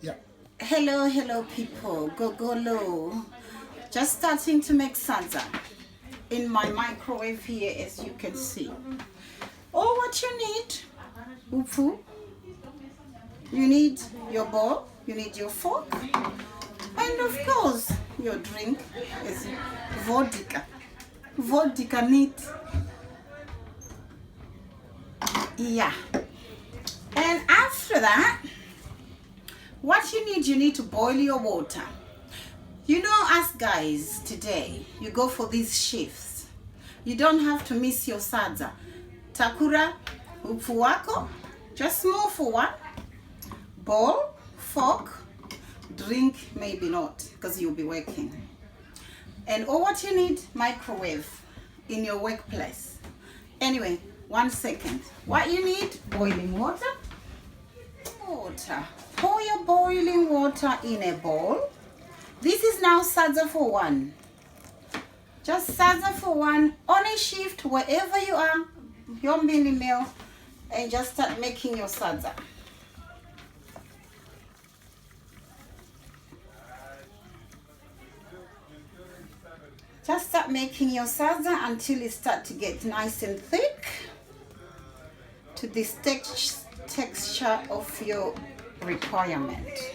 Yeah. Hello people, go low. Just starting to make sadza in my microwave here, as you can see. All what you need, ufu, you need your bowl, you need your fork, and of course your drink is vodka. Vodka neat. Yeah. And after that, what you need to boil your water. You know, us guys today, you go for these shifts. You don't have to miss your sadza. Takura, upu wako, just small for one. Bowl, fork, drink, maybe not, because you'll be working. And all what you need, microwave in your workplace. Anyway, 1 second. What you need, boiling water. Pour your boiling water in a bowl. This is now sadza for one. Just sadza for one on a shift wherever you are, your mini meal, and just start making your sadza. Just start making your sadza until it starts to get nice and thick to this texture of your requirement.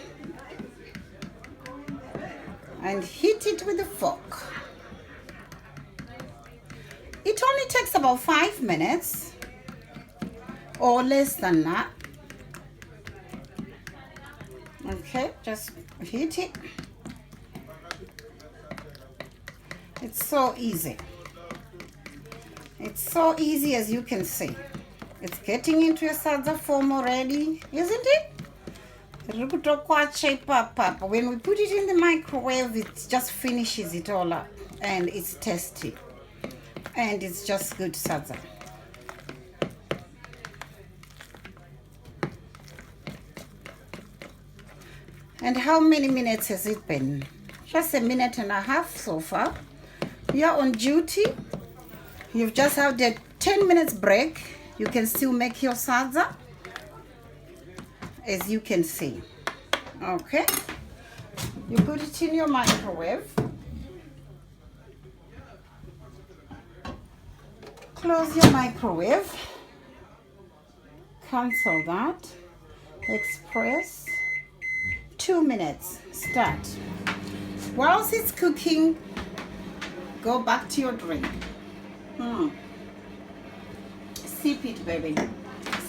And heat it with a fork. It only takes about 5 minutes or less than that. Okay, just heat it. It's so easy. It's so easy, as you can see. It's getting into a sadza form already, isn't it? When we put it in the microwave, it just finishes it all up, and it's tasty, and it's just good sadza. And how many minutes has it been? Just 1.5 minutes so far. You're on duty. You've just had a 10 minutes break. You can still make your sadza, as you can see. Okay, you put it in your microwave, close your microwave, cancel that, express, 2 minutes, start. Whilst it's cooking, go back to your drink. Sip it, baby,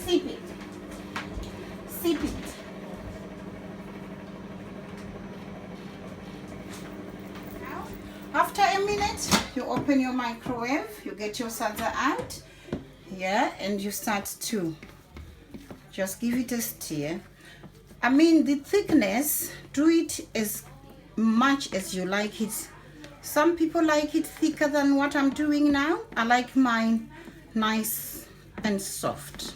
sip it. Sip it. Now, after 1 minute, you open your microwave, you get your sadza out, yeah, and you start to just give it a stir. I mean, the thickness, do it as much as you like it. Some people like it thicker than what I'm doing now. I like mine nice and soft,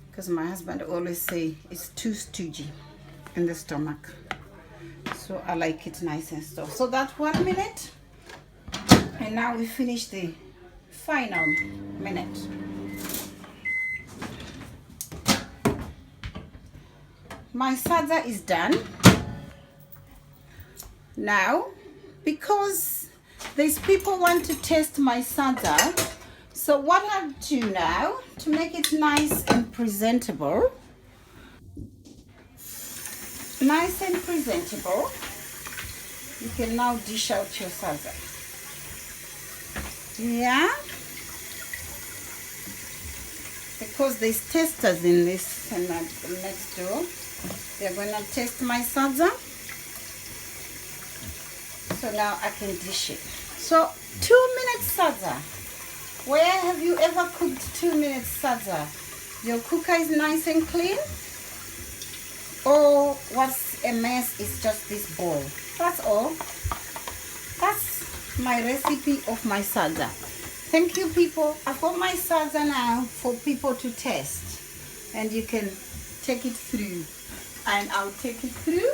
because my husband always say it's too stodgy in the stomach, so I like it nice and soft. So that's 1 minute, and now we finish the final minute. My sadza is done now, because these people want to taste my sadza. So what I do now to make it nice and presentable, you can now dish out your sadza. Yeah, because there's testers in this and next door. They're gonna taste my sadza. So now I can dish it. So 2 minutes sadza. Where have you ever cooked 2 minutes sadza? Your cooker is nice and clean? Or what's a mess is just this bowl? That's all. That's my recipe of my sadza. Thank you, people. I've got my sadza now for people to taste. And you can take it through. And I'll take it through